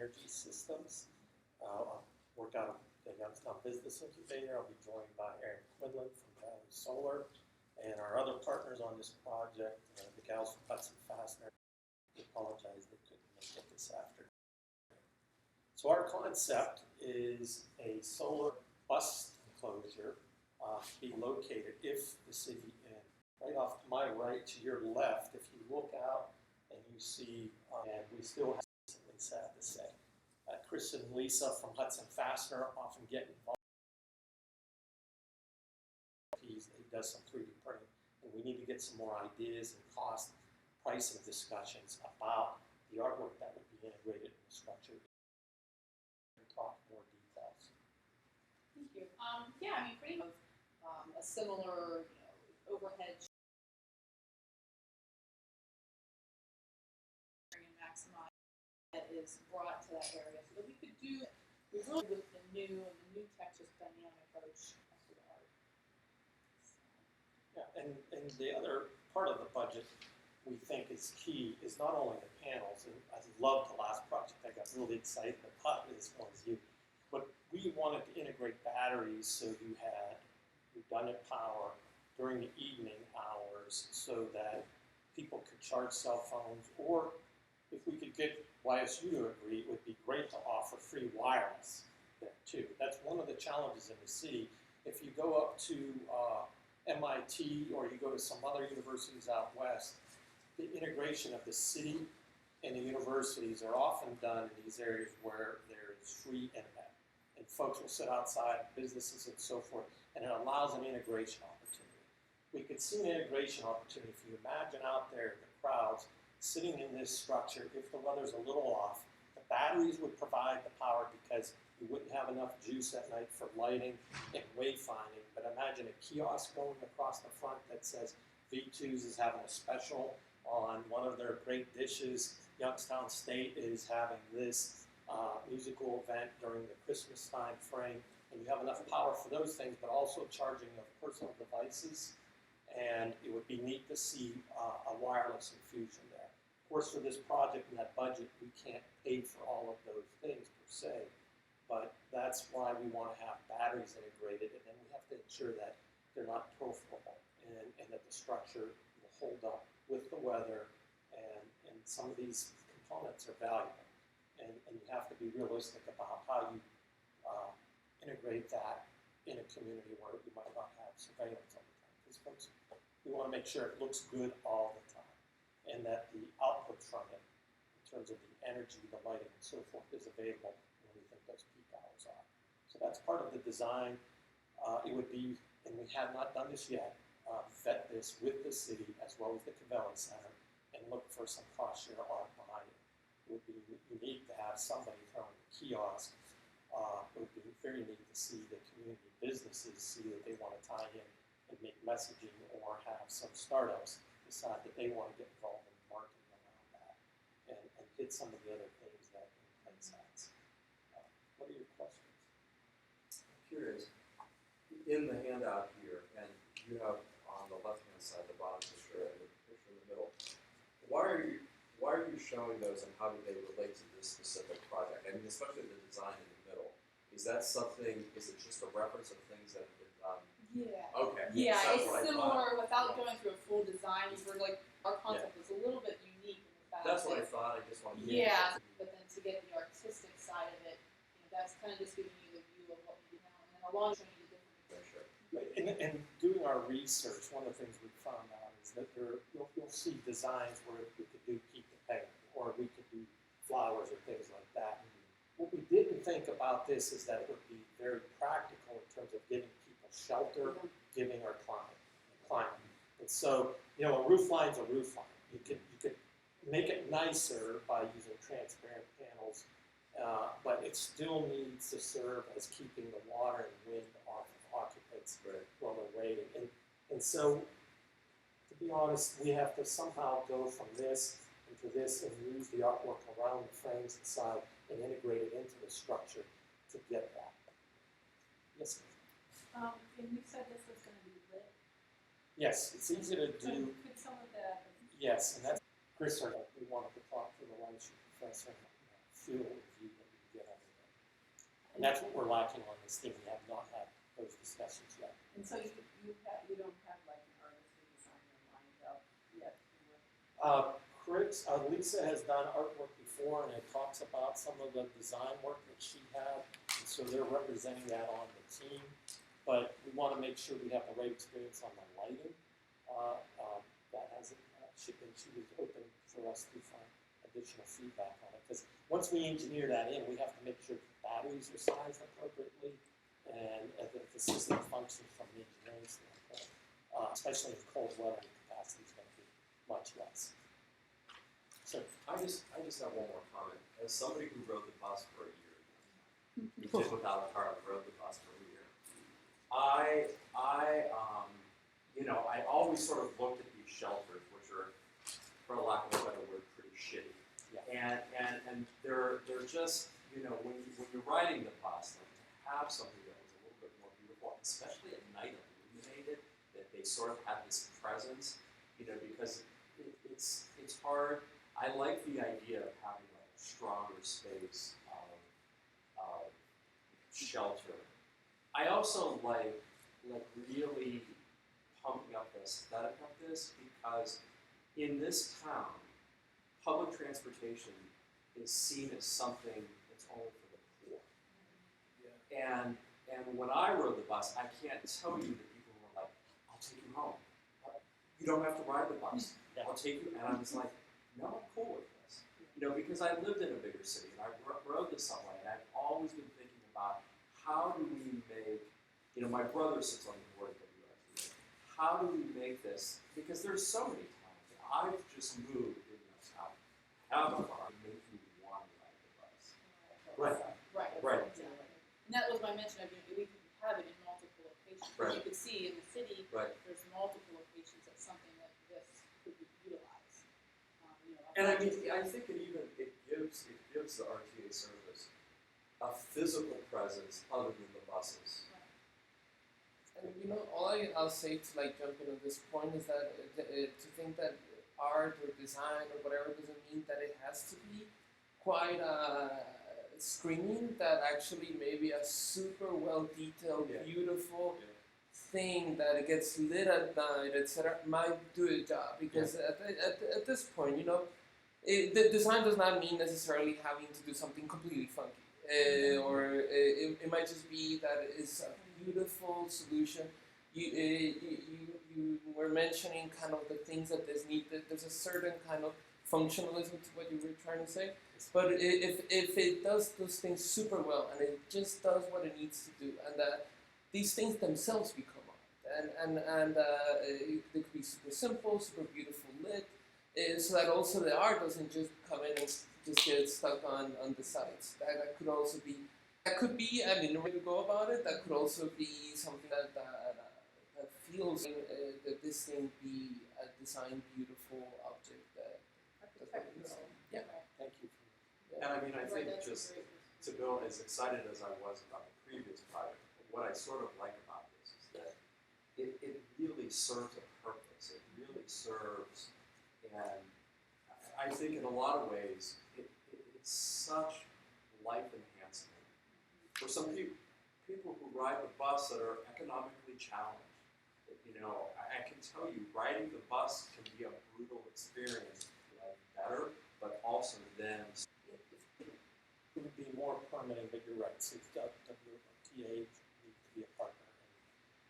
energy systems. I'll work out of the Youngstown Business Incubator. I'll be joined by Aaron Quinlan from Valley Solar and our other partners on this project, the gals from Hudson Fastener. I apologize they couldn't make it this afternoon. So our concept is a solar bus enclosure to be located if the city, right off to my right to your left, if you look out and you see, and we still have something sad to say. Chris and Lisa from Hudson Fastener often get involved. He does some 3D printing, and we need to get some more ideas and cost pricing discussions about the artwork that would be integrated in the structure. And talk more details. Thank you. Yeah, I mean, pretty much a similar, overhead and maximize that is brought to that area, so that we could do really with the new Texas dynamic approach to the art. Yeah, and the other part of the budget we think is key is not only the panels, and I loved the last project, I got really excited about this one is you, but we wanted to integrate batteries so you had redundant power during the evening hours so that people could charge cell phones, or if we could get YSU to agree, it would be great to offer free wireless there too. That's one of the challenges in the city. If you go up to MIT or you go to some other universities out west, the integration of the city and the universities are often done in these areas where there is free internet. And folks will sit outside, businesses and so forth, and it allows an integration opportunity. We could see an integration opportunity if you imagine out there the crowds sitting in this structure. If the weather's a little off, the batteries would provide the power because you wouldn't have enough juice at night for lighting and wayfinding. But imagine a kiosk going across the front that says V2s is having a special on one of their great dishes. Youngstown State is having this musical event during the Christmas time frame, and you have enough power for those things, but also charging of personal devices. And it would be neat to see a wireless infusion there. Of course, for this project and that budget, we can't pay for all of those things per se, but that's why we want to have batteries integrated, and then we have to ensure that they're not profitable and that the structure will hold up with the weather, and some of these components are valuable. And you have to be realistic about how you integrate that in a community where you might not have surveillance all the time. Because folks, we want to make sure it looks good all the time, and that the output from it, in terms of the energy, the lighting, and so forth, is available when we think those peak hours are. So that's part of the design. It would be, and we have not done this yet, vet this with the city as well as the Covelli Centre and look for some cost share art behind it. It would be unique to have somebody throwing a kiosk. It would be very neat to see the community businesses see that they want to tie in and make messaging, or have some startups decide that they want to get involved in marketing around that and hit some of the other things that INPLACE has. What are your questions? I'm curious. In the handout here, and you have on the left-hand side, the bottom picture, and the picture in the middle. Why are you showing those, and how do they relate to this specific project? I mean, especially the design in the middle. Is that something? Is it just a reference of things that have been done? Yeah. Okay. Yeah, so it's similar. Without going through a full design, we're like our concept is a little bit unique in the fact. That's what I thought. I just wanted to. Yeah, but then to get the artistic side of it, that's kind of just giving you the view of what we do now, and then along showing you the different. Sure. And doing our research, one of the things we found out is that you'll see designs where we could do keep the paint, or we could do flowers or things like that. What we didn't think about this is that it would be very practical in terms of giving people shelter, giving our climate. And so, a roof line's a roof line. You could make it nicer by using transparent panels, but it still needs to serve as keeping the water and wind off of occupants while they're waiting. And so, to be honest, we have to somehow go from this into this and use the artwork around the frames inside and integrate it into the structure to get that. Yes? And you said this was going to be lit? Yes, it's easy to do. Could some of that? Yes, and that's Chris, we wanted to talk to the YSU professor feel review that we get on it. And that's what we're lacking on this thing. We have not had those discussions yet. And so you don't have like an artist or designer lined up yet? Lisa has done artwork before, and it talks about some of the design work that she had, and so they're representing that on the team. But we want to make sure we have the right experience on the lighting. That hasn't, she was open for us to find additional feedback on it, because once we engineer that in, we have to make sure batteries are sized appropriately, and that the system functions from an engineering standpoint, especially in cold weather, the capacity is going to be much less. So I just have one more comment. As somebody who rode the bus for a year, who did without a car, rode the bus for a year, I always sort of looked at these shelters, which are, for lack of a better word, pretty shitty. yeah. And they're just, when you're riding the bus, like, to have something that was a little bit more beautiful, especially at night illuminated, that they sort of have this presence, because it's hard. I like the idea of having like a stronger space of shelter. I also like really pumping up the aesthetic of this, because in this town, public transportation is seen as something that's only for the poor. Yeah. And when I rode the bus, I can't tell you that people were like, "I'll take you home. You don't have to ride the bus. I'll take you." And I was like, "No, I'm cool with this." Because I lived in a bigger city and I rode the subway, and I've always been thinking about how do we make, my brother sits on the board at WRTA. How do we make this? Because there's so many times that I've just moved in Youngstown, have a car, and make you want to ride the bus. Right. Right. Exactly. And that was my mention of, we could have it in multiple locations. Right. You could see in the city, Right. there's multiple locations that something like this could be utilized. And I mean, I think it gives the RTA service a physical presence other than the buses. And I'll say to jump in at this point is that to think that art or design or whatever doesn't mean that it has to be quite screaming. That actually maybe a super well detailed, beautiful thing that it gets lit at night, etc., might do a job. Because at this point, the design does not mean necessarily having to do something completely funky. Or it might just be that it's a beautiful solution. You were mentioning kind of the things that there's a certain kind of functionalism to what you were trying to say. But if it does those things super well and it just does what it needs to do, and these things themselves become art, and they could be super simple, super beautiful lit, so that also the art doesn't just come in and just get stuck on the sides. That could also be. That could be. I mean, the way to go about it. That could also be something that feels that this thing be a designed, beautiful object that. Yeah. Thank you. And I mean, I think Right, just great. to go as excited as I was about the previous project, what I sort of like about this is that it really serves a purpose. It really serves, and I think in a lot of ways, it's such life enhancement for some people who ride the bus that are economically challenged. I can tell you, riding the bus can be a brutal experience, better, but also then. It would be more permanent, but you're right. So WTA needs to be a partner, and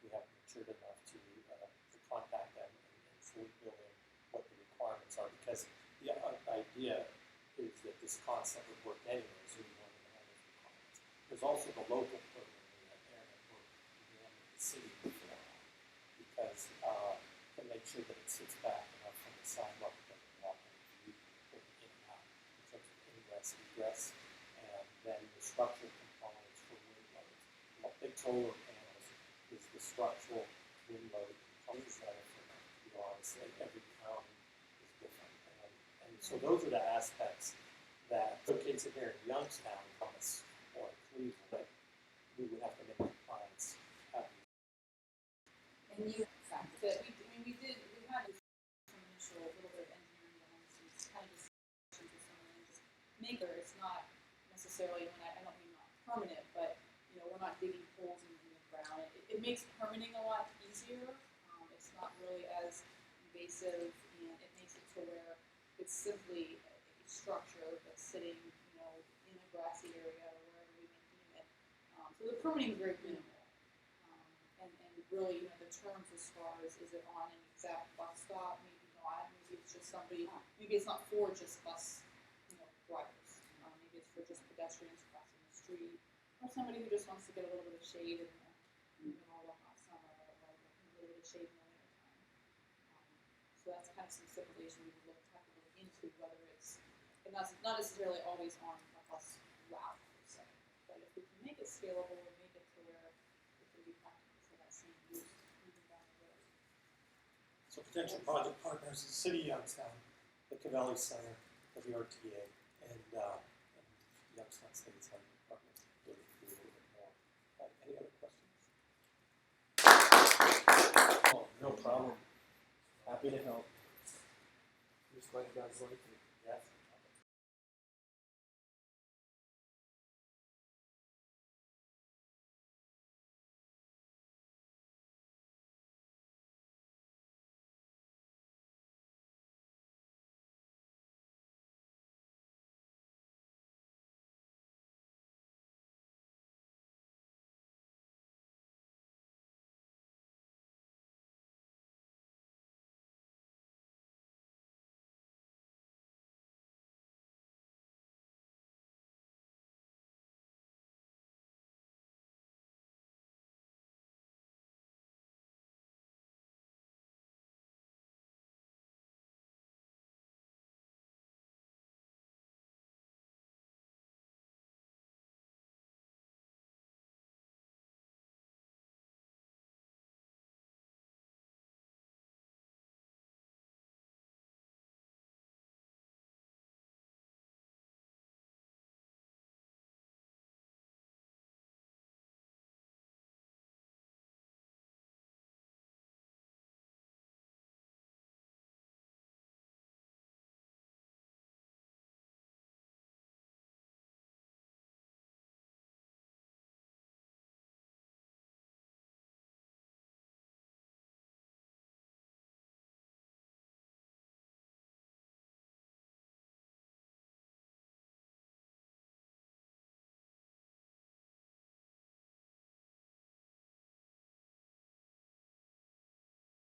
we have matured enough to contact them and fully build in what the requirements are. Because the idea is that this concept would work anywhere, so we want to have those requirements. There's also the local program in that area that we're examining the city for, because to make sure that it sits back enough from the sidewalk that we walk in view, in and out in terms of ingress, egress. Then the structural components for wind loads. Big solar panels is the structural wind load components that are obviously every town is different. And so those are the aspects that showcase it here in Youngstown, Thomas, or Cleveland, that we would have to make the clients happy. And you, We had some initial little bit of engineering behind the scenes, kind of discussions with someone, and just maker, it's not necessarily, and I don't mean not permanent, but we're not digging holes in the ground. It makes permitting a lot easier. It's not really as invasive, and it makes it to where it's simply a structure that's sitting, in a grassy area or wherever we may deem it. So the permitting is very minimal. And really, the terms as far as, is it on an exact bus stop? Maybe not. Maybe it's just somebody, maybe it's not for just bus, drivers. Maybe it's for just pedestrians crossing the street, or somebody who just wants to get a little bit of shade in the hot summer, or a little bit of shade in the winter time. So that's kind of some stipulation we would have to look into, whether it's, and that's not necessarily always on a bus route per se, but if we can make it scalable and make it to where it can be practical for that same use moving down the road. So potential project partners is City of Youngstown, the Covelli Centre, the VRTA, and Youngstown State Health Department. Really do a little bit more. Any other questions? Oh, no problem. Happy to help. Just like you guys like it. Yes.